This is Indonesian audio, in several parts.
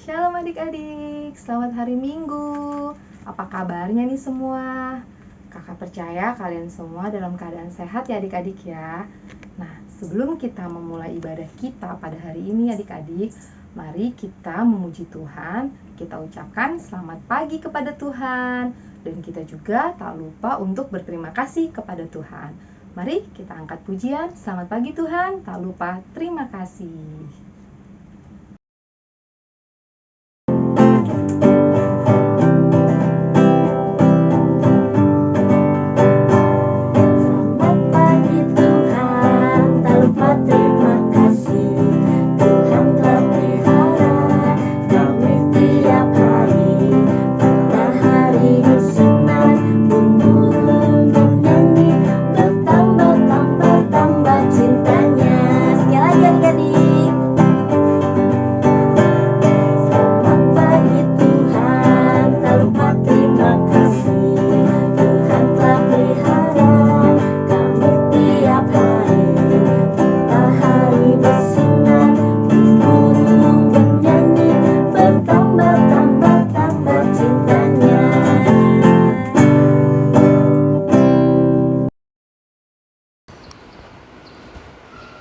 Shalom adik-adik, selamat hari Minggu. Apa kabarnya nih semua? Kakak percaya kalian semua dalam keadaan sehat ya adik-adik ya. Nah, sebelum kita memulai ibadah kita pada hari ini adik-adik, mari kita memuji Tuhan. Kita ucapkan selamat pagi kepada Tuhan. Dan kita juga tak lupa untuk berterima kasih kepada Tuhan. Mari kita angkat pujian, selamat pagi Tuhan, tak lupa terima kasih.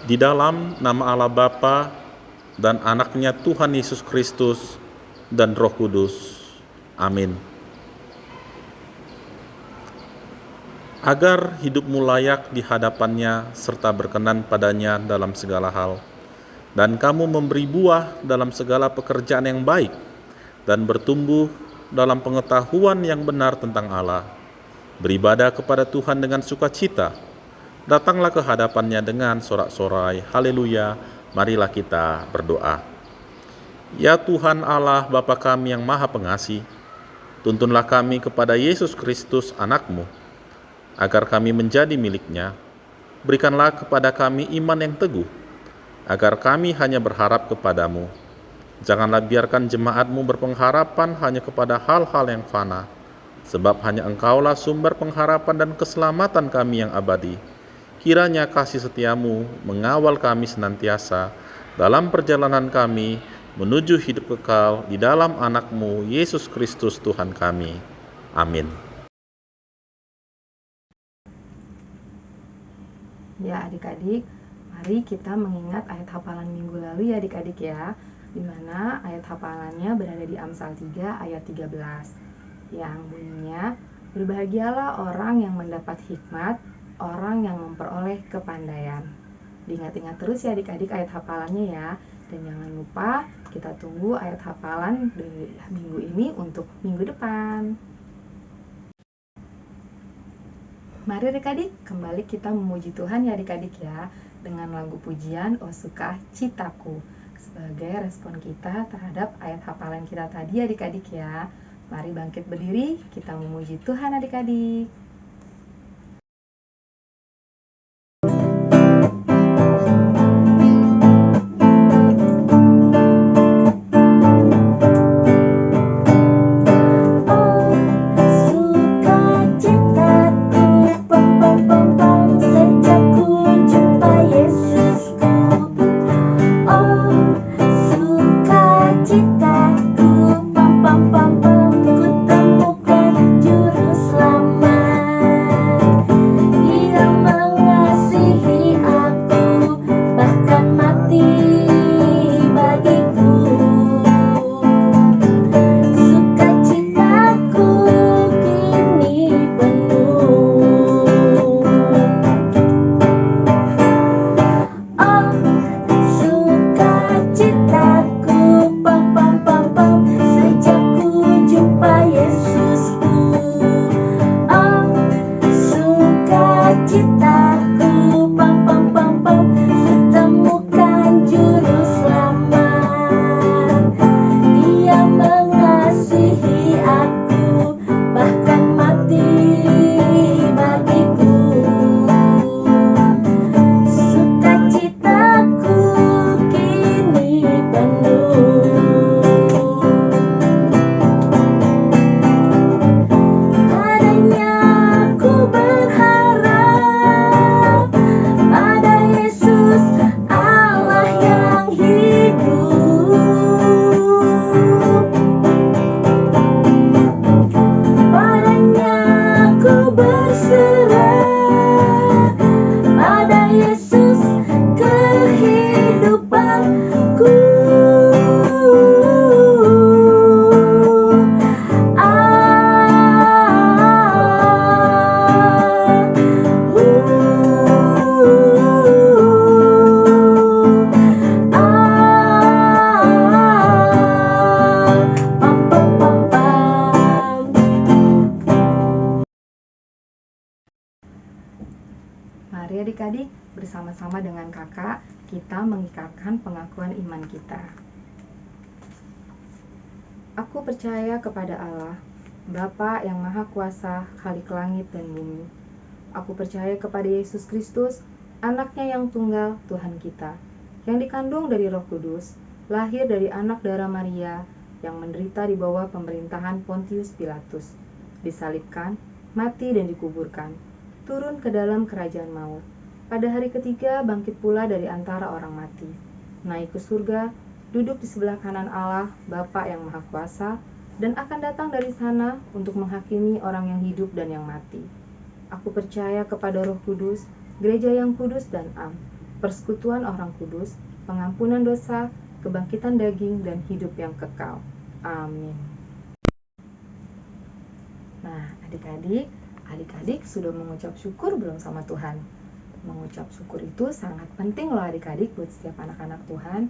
Di dalam nama Allah Bapa dan Anaknya Tuhan Yesus Kristus dan Roh Kudus. Amin. Agar hidupmu layak di hadapannya serta berkenan padanya dalam segala hal, dan kamu memberi buah dalam segala pekerjaan yang baik, dan bertumbuh dalam pengetahuan yang benar tentang Allah. Beribadah kepada Tuhan dengan sukacita. Datanglah ke hadapannya dengan sorak-sorai, haleluya, marilah kita berdoa. Ya Tuhan Allah Bapa kami yang Maha Pengasih, tuntunlah kami kepada Yesus Kristus anak-Mu, agar kami menjadi milik-Nya. Berikanlah kepada kami iman yang teguh, agar kami hanya berharap kepada-Mu. Janganlah biarkan jemaat-Mu berpengharapan hanya kepada hal-hal yang fana, sebab hanya Engkaulah sumber pengharapan dan keselamatan kami yang abadi. Kiranya kasih setiamu mengawal kami senantiasa dalam perjalanan kami menuju hidup kekal di dalam anak-Mu, Yesus Kristus Tuhan kami. Amin. Ya adik-adik, mari kita mengingat ayat hafalan minggu lalu ya adik-adik ya, di mana ayat hafalannya berada di Amsal 3 ayat 13 yang bunyinya, berbahagialah orang yang mendapat hikmat, orang yang memperoleh kepandaian. Diingat-ingat terus ya adik-adik ayat hafalannya ya. Dan jangan lupa kita tunggu ayat hafalan dari minggu ini untuk minggu depan. Mari adik-adik kembali kita memuji Tuhan ya adik-adik ya, dengan lagu pujian O Sukacitaku sebagai respon kita terhadap ayat hafalan kita tadi adik-adik ya. Mari bangkit berdiri, kita memuji Tuhan adik-adik. Mari adik-adik bersama-sama dengan kakak kita mengikatkan pengakuan iman kita. Aku percaya kepada Allah, Bapa yang Maha Kuasa, Khalik langit dan bumi. Aku percaya kepada Yesus Kristus, anaknya yang tunggal, Tuhan kita, yang dikandung dari Roh Kudus, lahir dari anak darah Maria, yang menderita di bawah pemerintahan Pontius Pilatus, disalibkan, mati dan dikuburkan, turun ke dalam kerajaan maut. Pada hari ketiga bangkit pula dari antara orang mati, naik ke surga, duduk di sebelah kanan Allah, Bapa yang Maha Kuasa, dan akan datang dari sana untuk menghakimi orang yang hidup dan yang mati. Aku percaya kepada Roh Kudus, gereja yang kudus dan am, persekutuan orang kudus, pengampunan dosa, kebangkitan daging, dan hidup yang kekal. Amin. Nah, adik-adik sudah mengucap syukur belum sama Tuhan? Mengucap syukur itu sangat penting loh adik-adik buat setiap anak-anak Tuhan,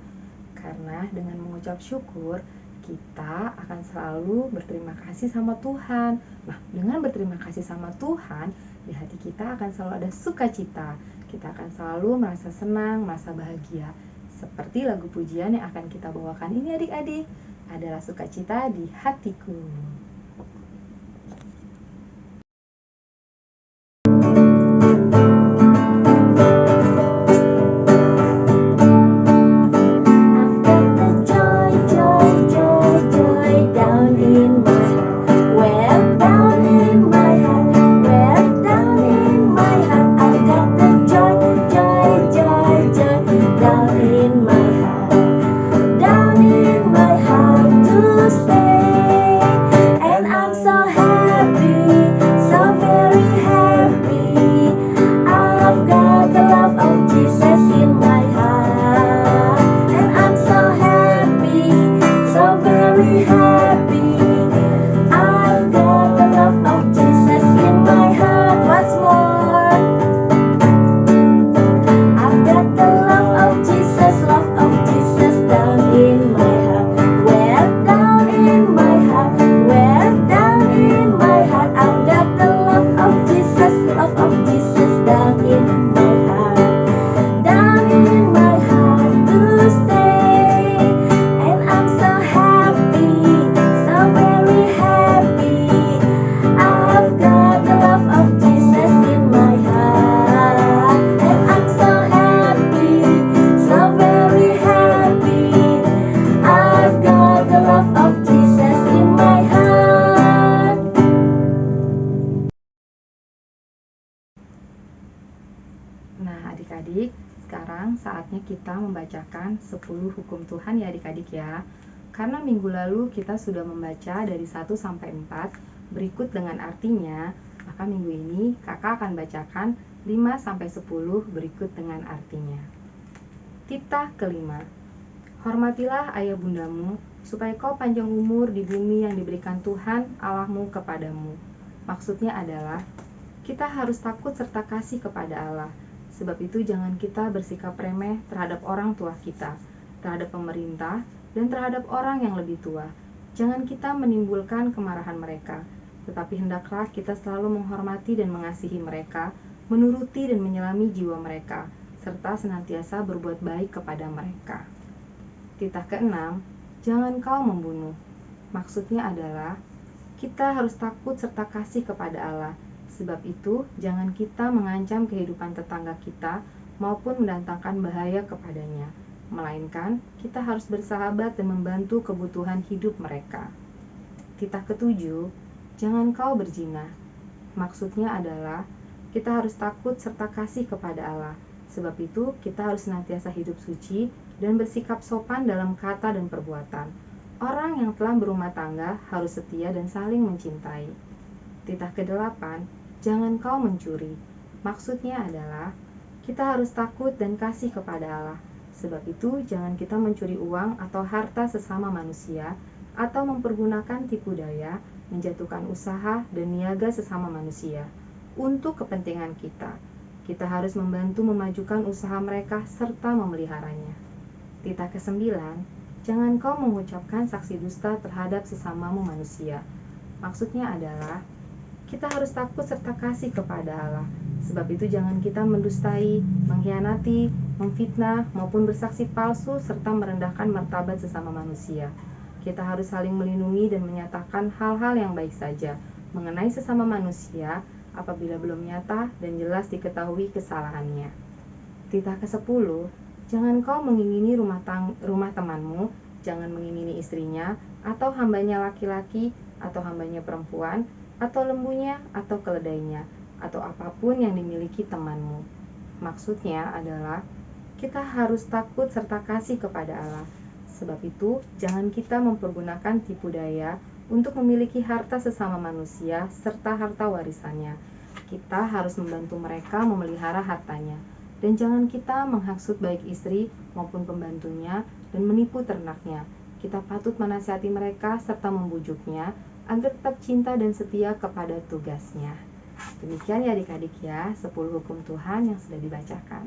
karena dengan mengucap syukur kita akan selalu berterima kasih sama Tuhan. Nah, dengan berterima kasih sama Tuhan, di hati kita akan selalu ada sukacita. Kita akan selalu merasa senang, merasa bahagia. Seperti lagu pujian yang akan kita bawakan ini adik-adik, adalah sukacita di hatiku. Nah adik-adik, sekarang saatnya kita membacakan 10 hukum Tuhan ya adik-adik ya. Karena minggu lalu kita sudah membaca dari 1 sampai 4 berikut dengan artinya, maka minggu ini kakak akan bacakan 5 sampai 10 berikut dengan artinya. Titah kelima, hormatilah ayah bundamu, supaya kau panjang umur di bumi yang diberikan Tuhan Allahmu kepadamu. Maksudnya adalah, kita harus takut serta kasih kepada Allah. Sebab itu jangan kita bersikap remeh terhadap orang tua kita, terhadap pemerintah, dan terhadap orang yang lebih tua. Jangan kita menimbulkan kemarahan mereka, tetapi hendaklah kita selalu menghormati dan mengasihi mereka, menuruti dan menyelami jiwa mereka, serta senantiasa berbuat baik kepada mereka. Titah keenam, jangan kau membunuh. Maksudnya adalah, kita harus takut serta kasih kepada Allah. Sebab itu, jangan kita mengancam kehidupan tetangga kita maupun mendatangkan bahaya kepadanya. Melainkan, kita harus bersahabat dan membantu kebutuhan hidup mereka. Titah ketujuh, jangan kau berzina. Maksudnya adalah, kita harus takut serta kasih kepada Allah. Sebab itu, kita harus senantiasa hidup suci dan bersikap sopan dalam kata dan perbuatan. Orang yang telah berumah tangga harus setia dan saling mencintai. Titah kedelapan, jangan kau mencuri. Maksudnya adalah, kita harus takut dan kasih kepada Allah. Sebab itu, jangan kita mencuri uang atau harta sesama manusia, atau mempergunakan tipu daya, menjatuhkan usaha dan niaga sesama manusia, untuk kepentingan kita. Kita harus membantu memajukan usaha mereka serta memeliharanya. Titah kesembilan, jangan kau mengucapkan saksi dusta terhadap sesamamu manusia. Maksudnya adalah, kita harus takut serta kasih kepada Allah. Sebab itu jangan kita mendustai, mengkhianati, memfitnah, maupun bersaksi palsu serta merendahkan martabat sesama manusia. Kita harus saling melindungi dan menyatakan hal-hal yang baik saja mengenai sesama manusia apabila belum nyata dan jelas diketahui kesalahannya. Titah ke-10, jangan kau mengingini rumah temanmu, jangan mengingini istrinya, atau hambanya laki-laki, atau hambanya perempuan, atau lembunya, atau keledainya, atau apapun yang dimiliki temanmu. Maksudnya adalah kita harus takut serta kasih kepada Allah. Sebab itu, jangan kita mempergunakan tipu daya untuk memiliki harta sesama manusia serta harta warisannya. Kita harus membantu mereka memelihara hartanya. Dan jangan kita menghasut baik istri maupun pembantunya dan menipu ternaknya. Kita patut menasihati mereka serta membujuknya agar tetap cinta dan setia kepada tugasnya. Demikian ya adik-adik ya, 10 hukum Tuhan yang sudah dibacakan.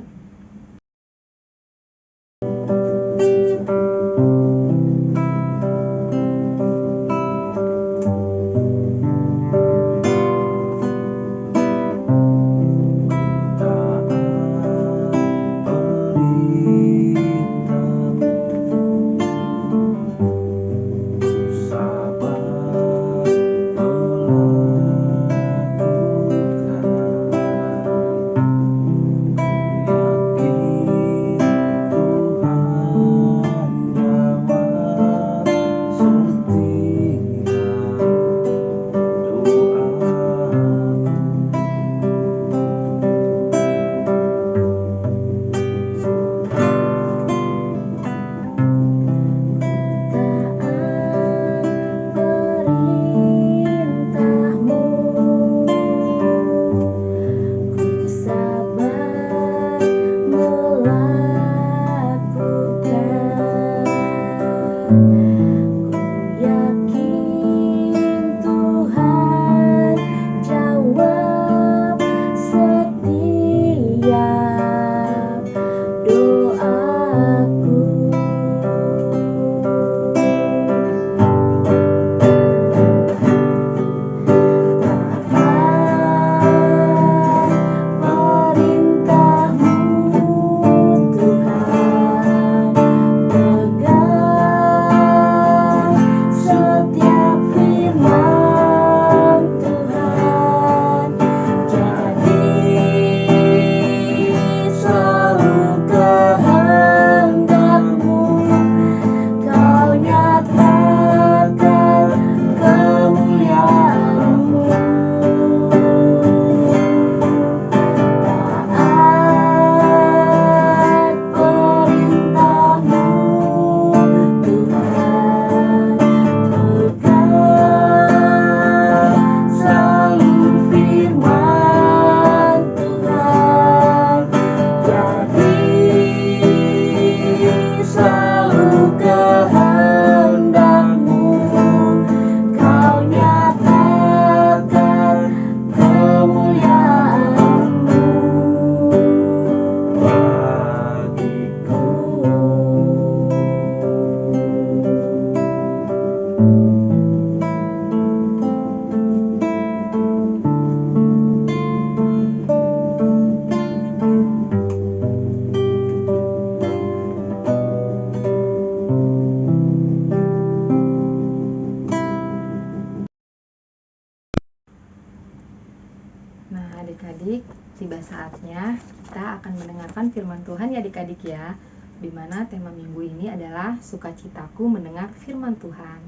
Adik-adik, tiba saatnya kita akan mendengarkan firman Tuhan ya adik-adik ya, di mana tema minggu ini adalah sukacitaku mendengar firman Tuhan.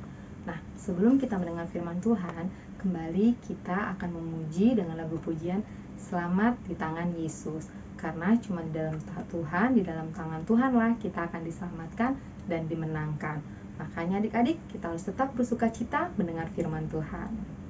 Nah, sebelum kita mendengar firman Tuhan, kembali kita akan memuji dengan lagu pujian Selamat di tangan Yesus. Karena cuma di dalam Tuhan, di dalam tangan Tuhanlah kita akan diselamatkan dan dimenangkan. Makanya adik-adik, kita harus tetap bersukacita mendengar firman Tuhan.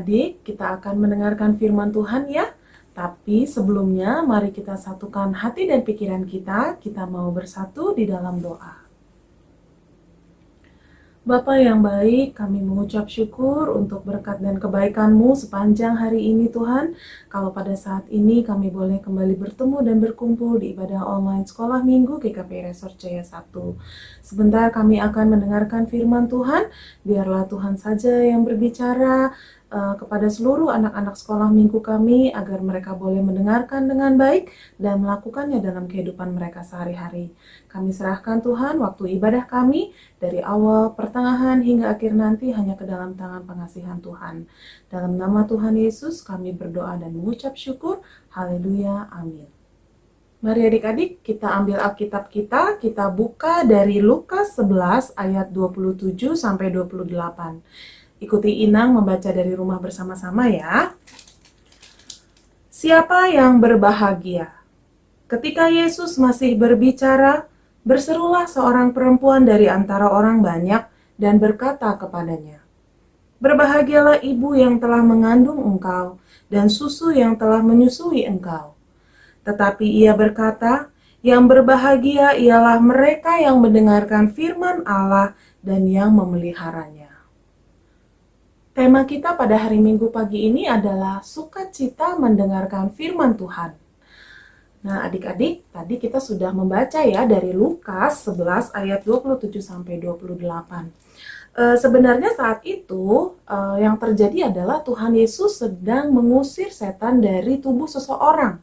adik-adik, kita akan mendengarkan firman Tuhan ya. Tapi sebelumnya, mari kita satukan hati dan pikiran kita mau bersatu di dalam doa. Bapa yang baik, kami mengucap syukur untuk berkat dan kebaikan-Mu sepanjang hari ini Tuhan. Kalau pada saat ini kami boleh kembali bertemu dan berkumpul di ibadah online Sekolah Minggu GKP Resort Jaya 1. Sebentar kami akan mendengarkan firman Tuhan, biarlah Tuhan saja yang berbicara kepada seluruh anak-anak sekolah minggu kami agar mereka boleh mendengarkan dengan baik dan melakukannya dalam kehidupan mereka sehari-hari. Kami serahkan Tuhan waktu ibadah kami dari awal, pertengahan hingga akhir nanti hanya ke dalam tangan pengasihan Tuhan. Dalam nama Tuhan Yesus kami berdoa dan mengucap syukur. Haleluya, amin. Mari adik-adik kita ambil Alkitab kita buka dari Lukas 11 ayat 27 sampai 28. Ikuti Inang membaca dari rumah bersama-sama ya. Siapa yang berbahagia? Ketika Yesus masih berbicara, berserulah seorang perempuan dari antara orang banyak dan berkata kepadanya, "Berbahagialah ibu yang telah mengandung engkau dan susu yang telah menyusui engkau." Tetapi ia berkata, "Yang berbahagia ialah mereka yang mendengarkan firman Allah dan yang memeliharanya." Tema kita pada hari Minggu pagi ini adalah sukacita mendengarkan firman Tuhan. Nah, adik-adik, tadi kita sudah membaca ya dari Lukas 11 ayat 27 sampai 28. Sebenarnya saat itu yang terjadi adalah Tuhan Yesus sedang mengusir setan dari tubuh seseorang.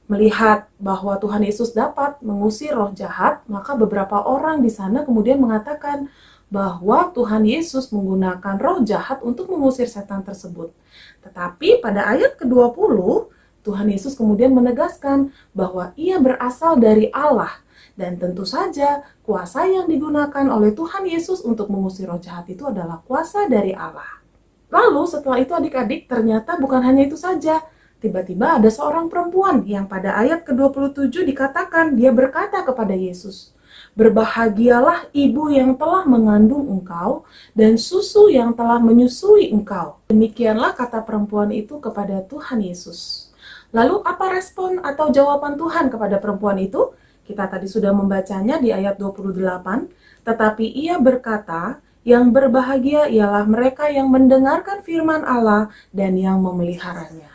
Melihat bahwa Tuhan Yesus dapat mengusir roh jahat, maka beberapa orang di sana kemudian mengatakan bahwa Tuhan Yesus menggunakan roh jahat untuk mengusir setan tersebut. Tetapi pada ayat ke-20, Tuhan Yesus kemudian menegaskan bahwa ia berasal dari Allah. Dan tentu saja kuasa yang digunakan oleh Tuhan Yesus untuk mengusir roh jahat itu adalah kuasa dari Allah. Lalu setelah itu adik-adik ternyata bukan hanya itu saja. Tiba-tiba ada seorang perempuan yang pada ayat ke-27 dikatakan dia berkata kepada Yesus, "Berbahagialah ibu yang telah mengandung engkau dan susu yang telah menyusui engkau." Demikianlah kata perempuan itu kepada Tuhan Yesus. Lalu apa respon atau jawaban Tuhan kepada perempuan itu? Kita tadi sudah membacanya di ayat 28. Tetapi ia berkata, "Yang berbahagia ialah mereka yang mendengarkan firman Allah dan yang memeliharanya."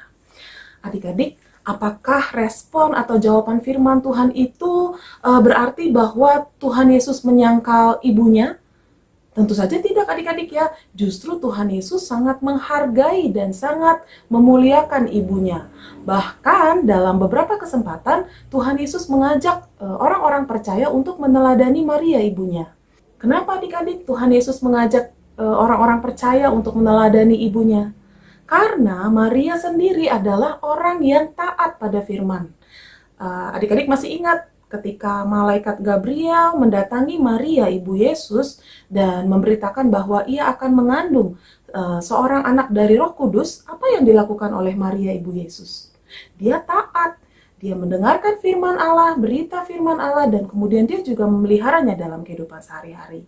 Adik-adik, apakah respon atau jawaban firman Tuhan itu berarti bahwa Tuhan Yesus menyangkal ibunya? Tentu saja tidak adik-adik ya. Justru Tuhan Yesus sangat menghargai dan sangat memuliakan ibunya. Bahkan dalam beberapa kesempatan Tuhan Yesus mengajak orang-orang percaya untuk meneladani Maria ibunya. Kenapa adik-adik Tuhan Yesus mengajak orang-orang percaya untuk meneladani ibunya? Karena Maria sendiri adalah orang yang taat pada firman. Adik-adik masih ingat ketika malaikat Gabriel mendatangi Maria ibu Yesus dan memberitakan bahwa ia akan mengandung seorang anak dari Roh Kudus, apa yang dilakukan oleh Maria ibu Yesus? Dia taat, dia mendengarkan firman Allah, berita firman Allah, dan kemudian dia juga memeliharanya dalam kehidupan sehari-hari.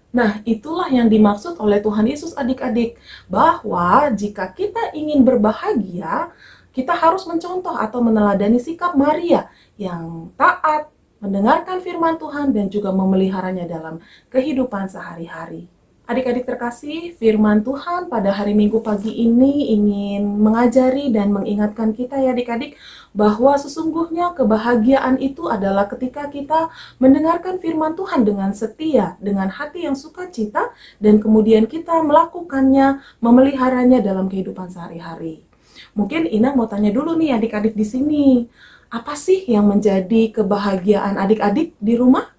Nah, itulah yang dimaksud oleh Tuhan Yesus adik-adik, bahwa jika kita ingin berbahagia, kita harus mencontoh atau meneladani sikap Maria yang taat, mendengarkan firman Tuhan, dan juga memeliharanya dalam kehidupan sehari-hari. Adik-adik terkasih, firman Tuhan pada hari Minggu pagi ini ingin mengajari dan mengingatkan kita ya adik-adik, bahwa sesungguhnya kebahagiaan itu adalah ketika kita mendengarkan firman Tuhan dengan setia, dengan hati yang sukacita, dan kemudian kita melakukannya, memeliharanya dalam kehidupan sehari-hari. Mungkin Ina mau tanya dulu nih adik-adik di sini, apa sih yang menjadi kebahagiaan adik-adik di rumah?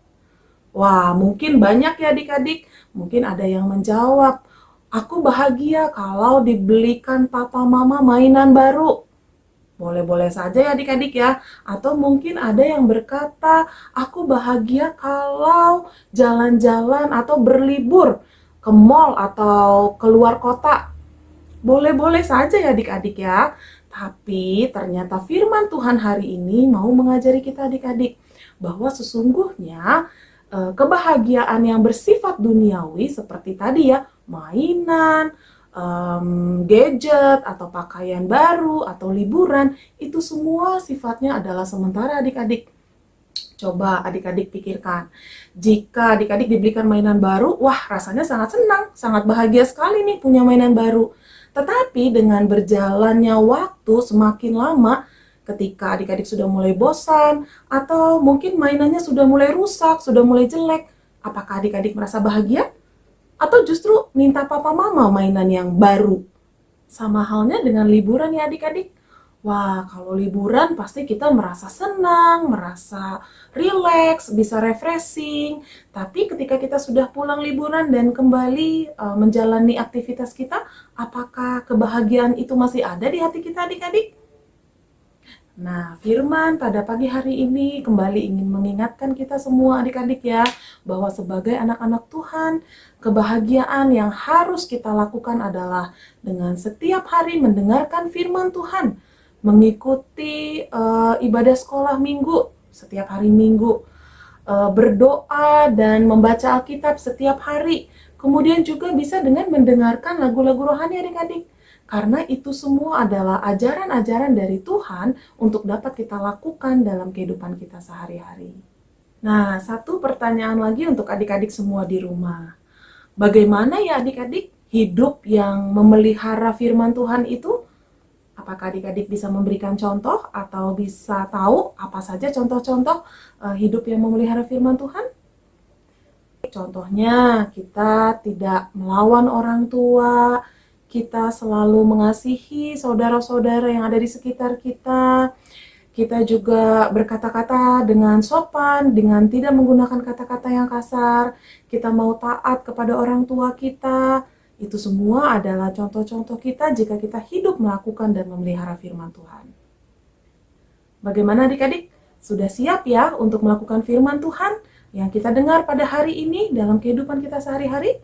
Wah, mungkin banyak ya adik-adik. Mungkin ada yang menjawab, "Aku bahagia kalau dibelikan papa mama mainan baru." Boleh-boleh saja ya adik-adik ya. Atau mungkin ada yang berkata, "Aku bahagia kalau jalan-jalan atau berlibur ke mall atau keluar kota." Boleh-boleh saja ya adik-adik ya. Tapi ternyata firman Tuhan hari ini mau mengajari kita adik-adik bahwa sesungguhnya kebahagiaan yang bersifat duniawi seperti tadi ya, mainan, gadget atau pakaian baru atau liburan, itu semua sifatnya adalah sementara adik-adik. Coba adik-adik pikirkan, jika adik-adik dibelikan mainan baru, wah rasanya sangat senang, sangat bahagia sekali nih punya mainan baru. Tetapi dengan berjalannya waktu semakin lama, ketika adik-adik sudah mulai bosan, atau mungkin mainannya sudah mulai rusak, sudah mulai jelek, apakah adik-adik merasa bahagia? Atau justru minta papa mama mainan yang baru? Sama halnya dengan liburan ya adik-adik. Wah, kalau liburan pasti kita merasa senang, merasa rileks, bisa refreshing. Tapi ketika kita sudah pulang liburan dan kembali menjalani aktivitas kita, apakah kebahagiaan itu masih ada di hati kita adik-adik? Nah, firman pada pagi hari ini kembali ingin mengingatkan kita semua adik-adik ya, bahwa sebagai anak-anak Tuhan, kebahagiaan yang harus kita lakukan adalah dengan setiap hari mendengarkan firman Tuhan, mengikuti ibadah sekolah minggu setiap hari Minggu, berdoa dan membaca Alkitab setiap hari. Kemudian juga bisa dengan mendengarkan lagu-lagu rohani adik-adik. Karena itu semua adalah ajaran-ajaran dari Tuhan untuk dapat kita lakukan dalam kehidupan kita sehari-hari. Nah, satu pertanyaan lagi untuk adik-adik semua di rumah. Bagaimana ya adik-adik hidup yang memelihara firman Tuhan itu? Apakah adik-adik bisa memberikan contoh atau bisa tahu apa saja contoh-contoh hidup yang memelihara firman Tuhan? Contohnya, kita tidak melawan orang tua, kita selalu mengasihi saudara-saudara yang ada di sekitar kita. Kita juga berkata-kata dengan sopan, dengan tidak menggunakan kata-kata yang kasar. Kita mau taat kepada orang tua kita. Itu semua adalah contoh-contoh kita jika kita hidup melakukan dan memelihara firman Tuhan. Bagaimana adik-adik? Sudah siap ya untuk melakukan firman Tuhan yang kita dengar pada hari ini dalam kehidupan kita sehari-hari?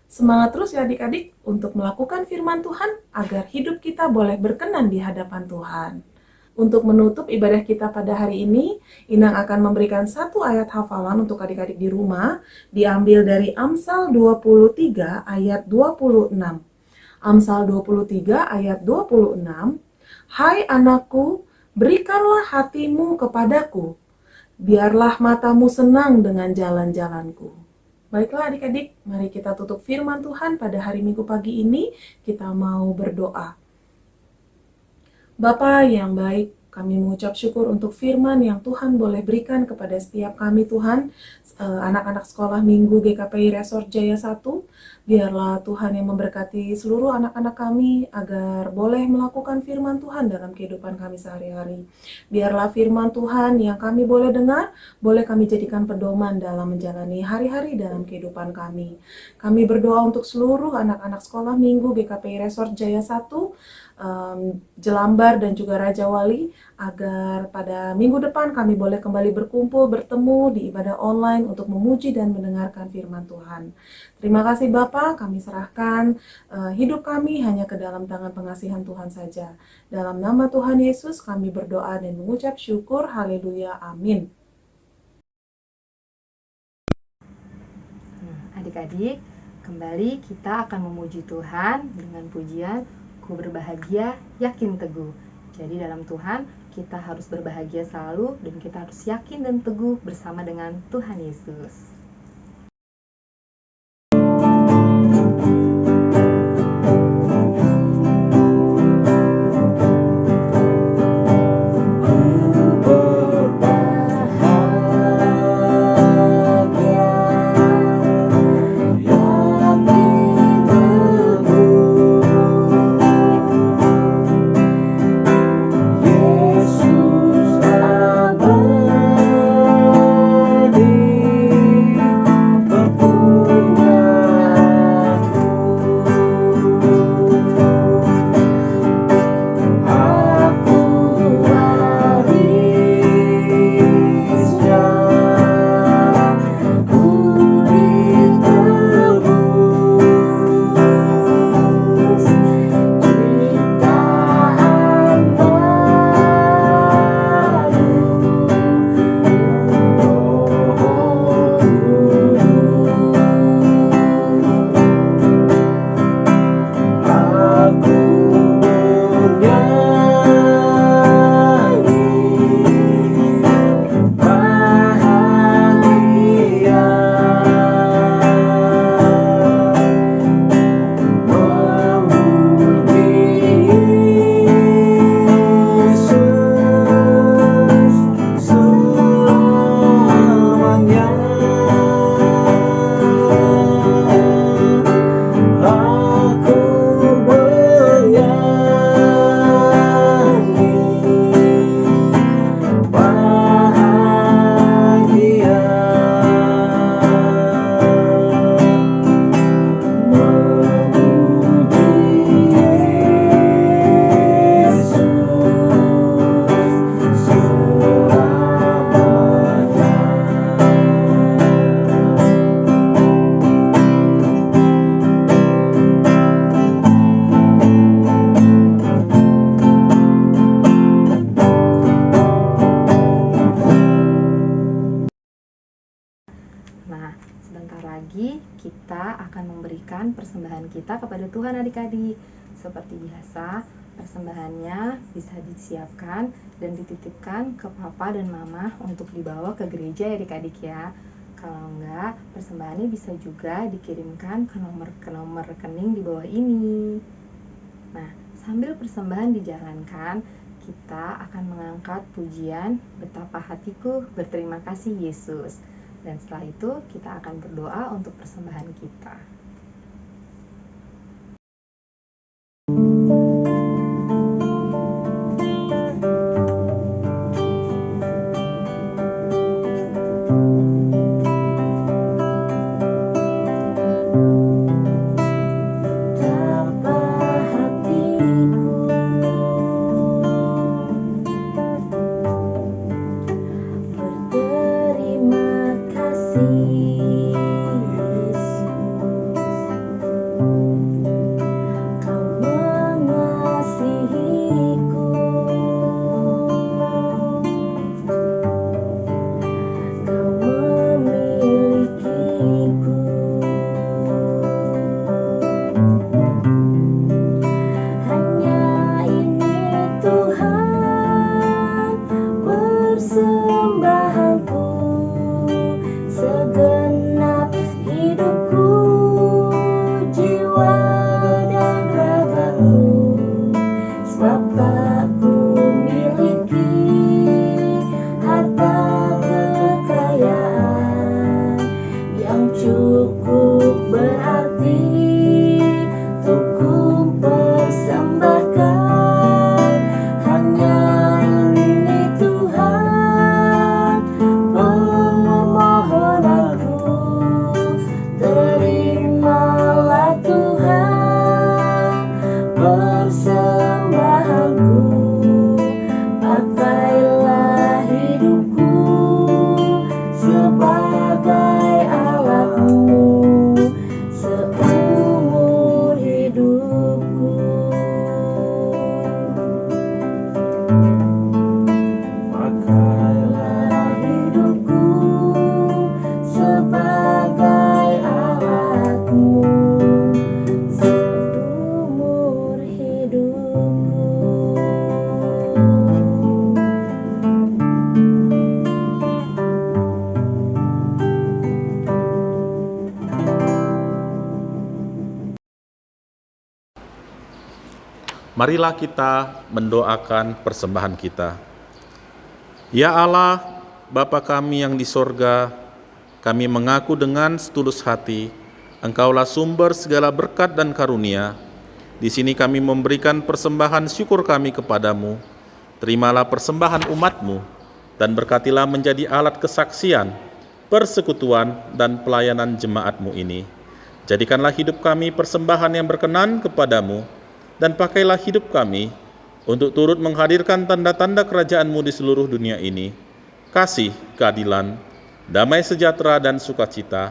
Semangat terus ya adik-adik untuk melakukan firman Tuhan agar hidup kita boleh berkenan di hadapan Tuhan. Untuk menutup ibadah kita pada hari ini, Inang akan memberikan satu ayat hafalan untuk adik-adik di rumah, diambil dari Amsal 23 ayat 26. Amsal 23 ayat 26, Hai anakku, berikanlah hatimu kepadaku, biarlah matamu senang dengan jalan-jalanku. Baiklah adik-adik, mari kita tutup firman Tuhan pada hari Minggu pagi ini. Kita mau berdoa. Bapa yang baik, kami mengucap syukur untuk firman yang Tuhan boleh berikan kepada setiap kami Tuhan, anak-anak sekolah minggu GKPI Resort Jaya 1. Biarlah Tuhan yang memberkati seluruh anak-anak kami agar boleh melakukan firman Tuhan dalam kehidupan kami sehari-hari. Biarlah firman Tuhan yang kami boleh dengar, boleh kami jadikan pedoman dalam menjalani hari-hari dalam kehidupan kami. Kami berdoa untuk seluruh anak-anak sekolah minggu GKPI Resort Jaya 1, Jelambar dan juga Raja Wali, agar pada minggu depan kami boleh kembali berkumpul, bertemu di ibadah online untuk memuji dan mendengarkan firman Tuhan. Terima kasih Bapa, kami serahkan hidup kami hanya ke dalam tangan pengasihan Tuhan saja. Dalam nama Tuhan Yesus kami berdoa dan mengucap syukur, haleluya, amin. Adik-adik, kembali kita akan memuji Tuhan dengan pujian Ku berbahagia, yakin teguh. Jadi dalam Tuhan kita harus berbahagia selalu dan kita harus yakin dan teguh bersama dengan Tuhan Yesus. kita akan memberikan persembahan kita kepada Tuhan adik-adik. Seperti biasa, persembahannya bisa disiapkan dan dititipkan ke papa dan mama untuk dibawa ke gereja ya adik-adik ya. Kalau enggak, persembahannya bisa juga dikirimkan ke nomor rekening di bawah ini. Nah, sambil persembahan dijalankan, kita akan mengangkat pujian Betapa Hatiku Berterima Kasih Yesus. Dan setelah itu kita akan berdoa untuk persembahan kita. Marilah kita mendoakan persembahan kita. Ya Allah, Bapa kami yang di sorga, kami mengaku dengan setulus hati, Engkaulah sumber segala berkat dan karunia. Di sini kami memberikan persembahan syukur kami kepadamu. Terimalah persembahan umat-Mu, dan berkatilah menjadi alat kesaksian, persekutuan, dan pelayanan jemaat-Mu ini. Jadikanlah hidup kami persembahan yang berkenan kepadamu, dan pakailah hidup kami untuk turut menghadirkan tanda-tanda kerajaan-Mu di seluruh dunia ini, kasih, keadilan, damai sejahtera, dan sukacita.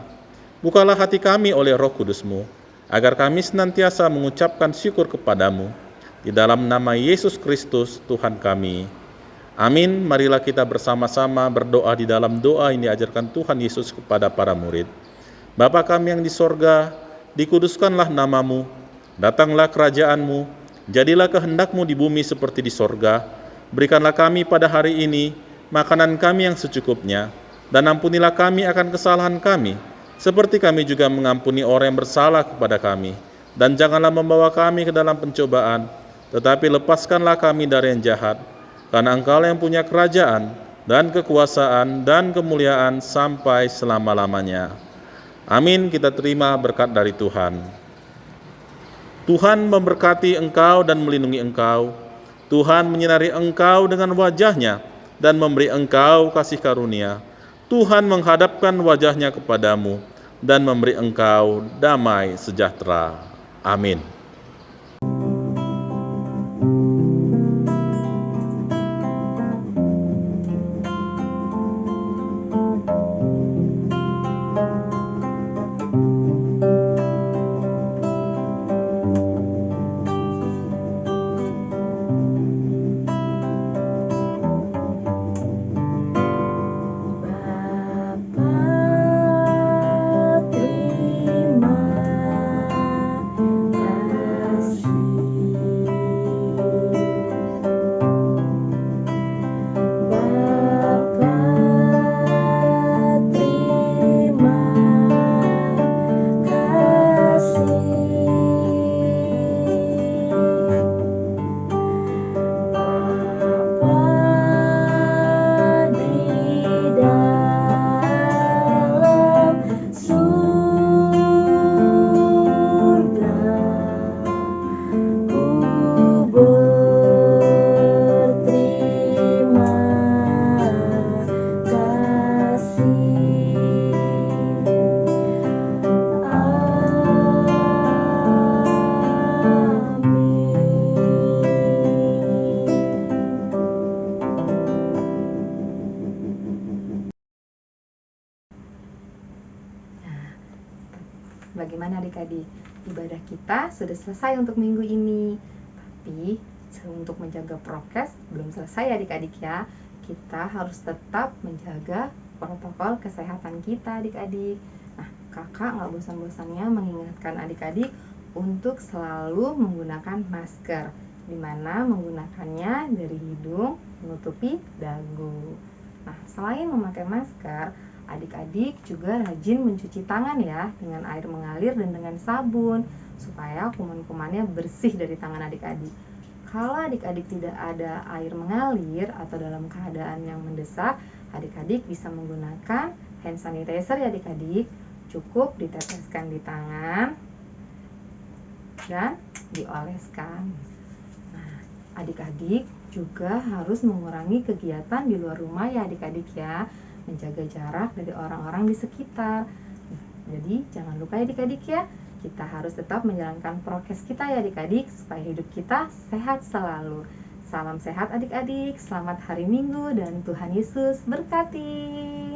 Bukalah hati kami oleh Roh Kudus-Mu, agar kami senantiasa mengucapkan syukur kepadamu, di dalam nama Yesus Kristus Tuhan kami. Amin. Marilah kita bersama-sama berdoa di dalam doa yang diajarkan Tuhan Yesus kepada para murid. Bapa kami yang di sorga, dikuduskanlah namamu, datanglah kerajaan-Mu, jadilah kehendak-Mu di bumi seperti di sorga. Berikanlah kami pada hari ini makanan kami yang secukupnya, dan ampunilah kami akan kesalahan kami, seperti kami juga mengampuni orang yang bersalah kepada kami. Dan janganlah membawa kami ke dalam pencobaan, tetapi lepaskanlah kami dari yang jahat, karena Engkau yang punya kerajaan, dan kekuasaan, dan kemuliaan sampai selama-lamanya. Amin. Kita terima berkat dari Tuhan. Tuhan memberkati engkau dan melindungi engkau. Tuhan menyinari engkau dengan wajah-Nya dan memberi engkau kasih karunia. Tuhan menghadapkan wajah-Nya kepadamu dan memberi engkau damai sejahtera. Amin. bagaimana adik-adik? Ibadah kita sudah selesai untuk minggu ini. Tapi untuk menjaga prokes belum selesai adik-adik ya. Kita harus tetap menjaga protokol kesehatan kita adik-adik. Nah, kakak gak bosan-bosannya mengingatkan adik-adik untuk selalu menggunakan masker, dimana menggunakannya dari hidung menutupi dagu. Nah, selain memakai masker, adik-adik juga rajin mencuci tangan ya dengan air mengalir dan dengan sabun supaya kuman-kumannya bersih dari tangan adik-adik. Kalau adik-adik tidak ada air mengalir atau dalam keadaan yang mendesak, adik-adik bisa menggunakan hand sanitizer ya adik-adik. Cukup diteteskan di tangan dan dioleskan. Nah, adik-adik juga harus mengurangi kegiatan di luar rumah ya adik-adik ya, menjaga jarak dari orang-orang di sekitar. Jadi jangan lupa ya adik-adik ya, kita harus tetap menjalankan prokes kita ya adik-adik supaya hidup kita sehat selalu. Salam sehat adik-adik, selamat hari Minggu dan Tuhan Yesus berkati.